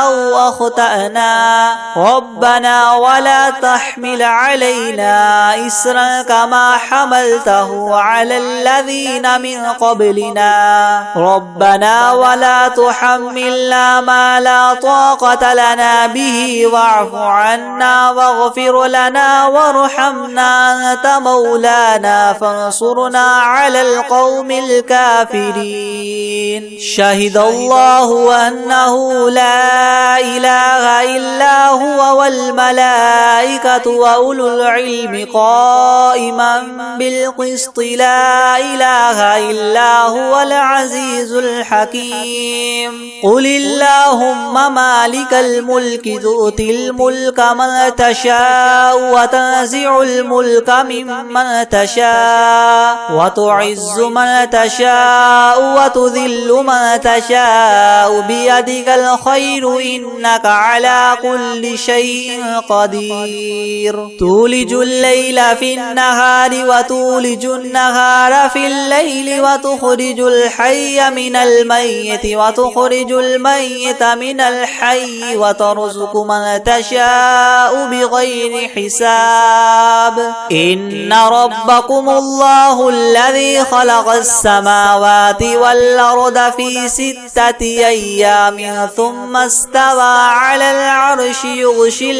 أو أخطأنا ربنا ولا تحمل علينا إسرا كما حملته على الذين من قبلنا ربنا ولا تحملنا ما لا طاقة لنا به واعف عنا واغفر لنا وارحمنا أنت مولانا فانصرنا على القوم الكافرين. شهد الله أنه لا إله إلا هو والملائكة وأولو العلم قائما بالقسط لا إله إلا هو العزيز الحكيم. قل اللهم مالك الملك تؤتي الملك من تشاء وتنزع الملك ممن تشاء وتعز من تشاء وتذل من تشاء بيدك الخير إنك على كل شيء قدير. تولج الليل في النهار وتولج النهار في الليل وتخرج الحي من الميت وتخرج الميت من الحي وترزق من تشاء بغير حساب. إن ربكم الله الذي خلق السماوات والأرض في 6 أيام ثم استوى على العرش يغشي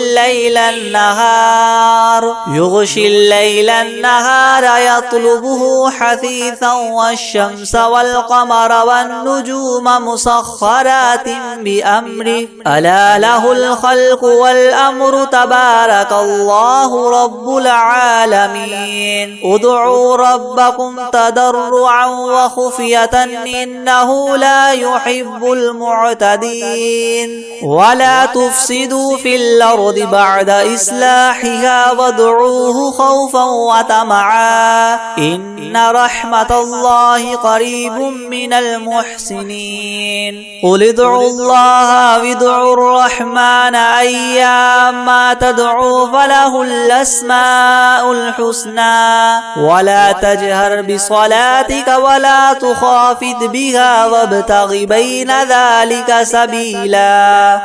الليل النهار يطلبه حثيثا والشمس والقمر والنجوم مسخرات بأمره ألا له الخلق والأمر تبارك الله رب العالمين. ادعوا ربكم تضرعا وخفية إنه لا يحب المعتدين. ولا تفسدوا في الأرض بعد إصلاحها وادعوه خوفا وطمعا إن رحمة الله قريب من المحسنين. قل ادعوا الله وادعوا الرحمن أيما تدعوا فله الأسماء الحسنى ولا تجهر بصلاتك ولا تخافت بها وابتغ بين ذلك سبيلا.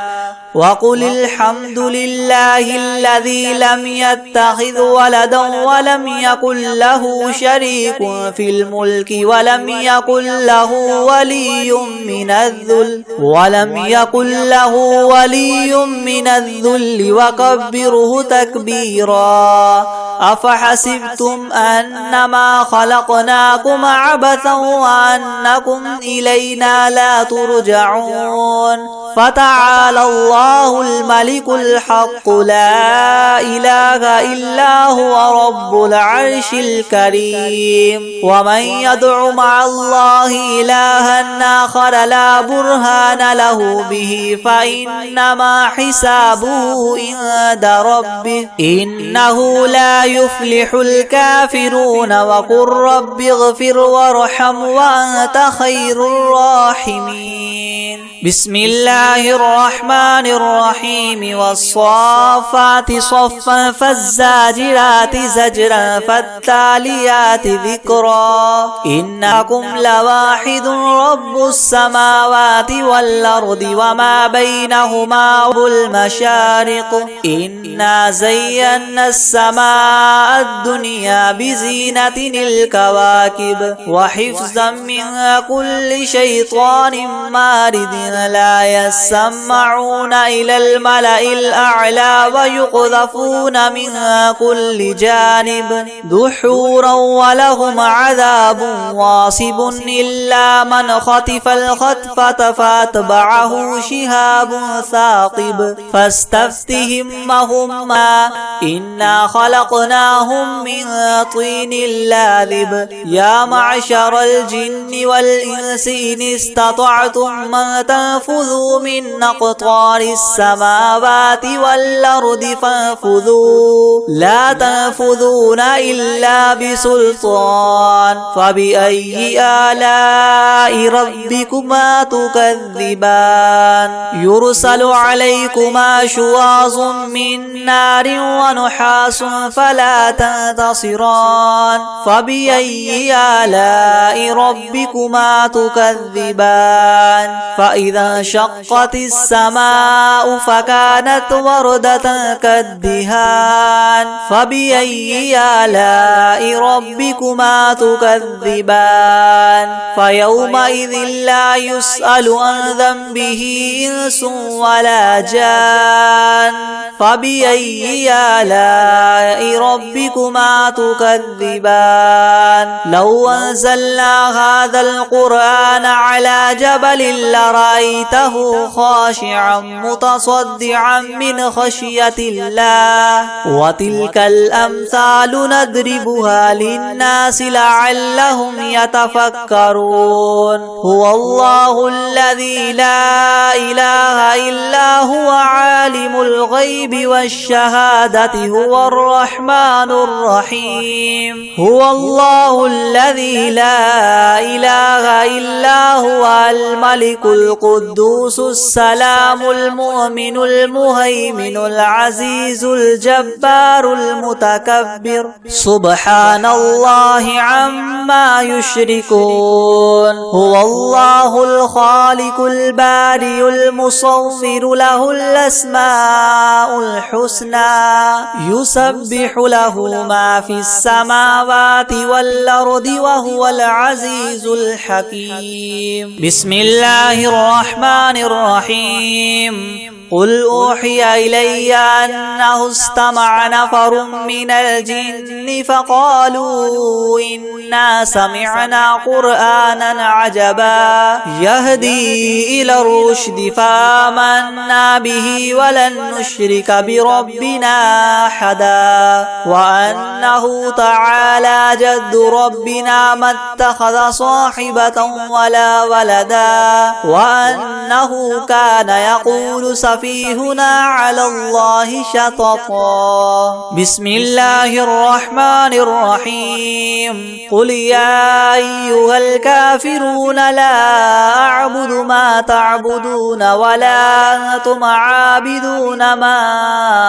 وقل الحمد لله الذي لم يتخذ ولدا ولم يكن له شريك في الملك ولم يكن له ولي من الذل وكبره تكبيرا. أفحسبتم أنما خلقناكم عبثا وأنكم إلينا لا ترجعون. فتعالى الله الملك الحق لا إله إلا هو رب العرش الكريم. ومن يدع مع الله إلها آخر لا برهان له به فإنما حسابه عند ربه إنه لا يفلح الكافرون. وقل رب اغفر وارحم وأنت خير الراحمين. بسم الله الرحمن الرحيم. والصافات صفا فالزاجرات زجرا فالتاليات ذكرا. إنكم لواحد رب السماوات والأرض وما بينهما والمشارق. إنا زينا السماء الدنيا بزينة الكواكب وحفظا من كل شيطان مارد لا يسمعون إلى الملأ الأعلى ويقذفون من كل جانب دحورا ولهم عذاب واصب إلا من خطف الخطفة فاتبعه شهاب ثاقب فاستفتهم أهما إنا خلقناهم من طين لاذب يا معشر الجن والإنس إن استطعتم أن تنفذوا من أقطار السماوات والأرض فانفذوا لا تنفذون إلا بسلطان فبأي آلاء ربكما تكذبان يرسل عليكما شواظ من نار ونحاس فلا تنتصران فبأي آلاء ربكما تكذبان فإذا انشقت السماء فكانت وردة كالدهان فبأي آلاء ربكما تكذبان فيومئذ لا يسأل عن ذنبه إنس ولا جان فبأي آلاء ربكما تكذبان لو أنزلنا هذا القرآن على جبل لرأيته خاشعا متصدعا من خشية الله وتلك الأمثال نضربها للناس لعلهم يتفكرون هو الله الذي لا إله إلا هو عالم الغيب والشهادة هو الرحمن الرحيم هو الله الذي لا إله إلا هو الملك القدوس السلام المؤمن المهيمن العزيز الجبار المتكبر سبحان الله عما يشركون هو الله الخالق البارئ المصور له الأسماء الحسنى يسبح له ما في السماوات والأرض وهو العزيز الحكيم بسم الله الرحمن الرحيم قل أوحي إلي أنه استمع نفر من الجن فقالوا إنا سمعنا قرآنا عجبا يهدي إلى الرشد فآمنا به ولن نشرك بربنا أحدا وأنه تعالى جد ربنا ما اتخذ صاحبة ولا ولدا وأنه كان يقول سفيهنا على الله شططا بسم الله الرحمن الرحيم قل يا أيها الكافرون لا أعبد ما تعبدون ولا أنتم عابدون ما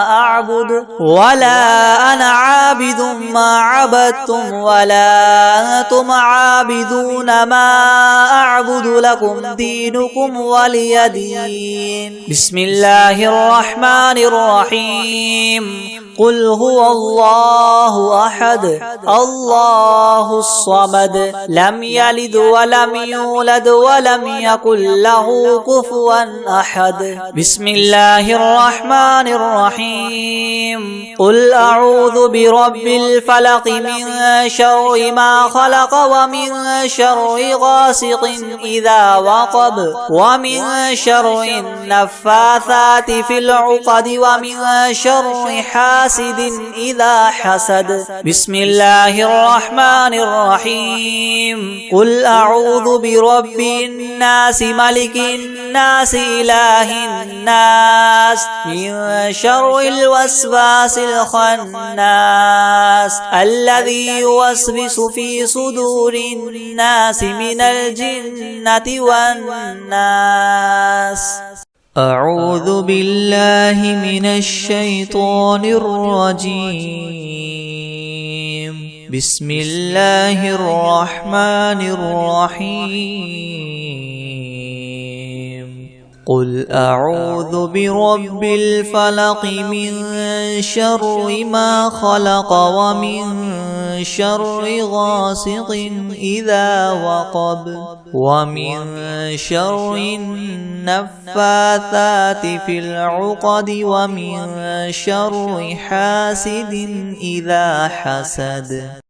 أعبد ولا أنا عابد ما عبدتم ولا أنتم عابدون ما أعبد لكم دينكم ولي دين بسم الله الرحمن الرحيم قل هو الله أحد الله الصمد لم يلد ولم يولد ولم يكن له كفوا أحد بسم الله الرحمن الرحيم قل أعوذ برب الفلق من شر ما خلق ومن شر غاسق إذا وقب ومن شر النفاثات في العقد ومن شر حاسد إذا حسد بسم الله الرحمن الرحيم قل أعوذ برب الناس ملك الناس إله الناس من شر الوسواس الخناس الذي يوسوس في صدور الناس من الجنة والناس أعوذ بالله من الشيطان الرجيم بسم الله الرحمن الرحيم قل أعوذ برب الفلق من شر ما خلق ومن شر غاسق إذا وقب ومن شر النفاثات في العقد ومن شر حاسد إذا حسد.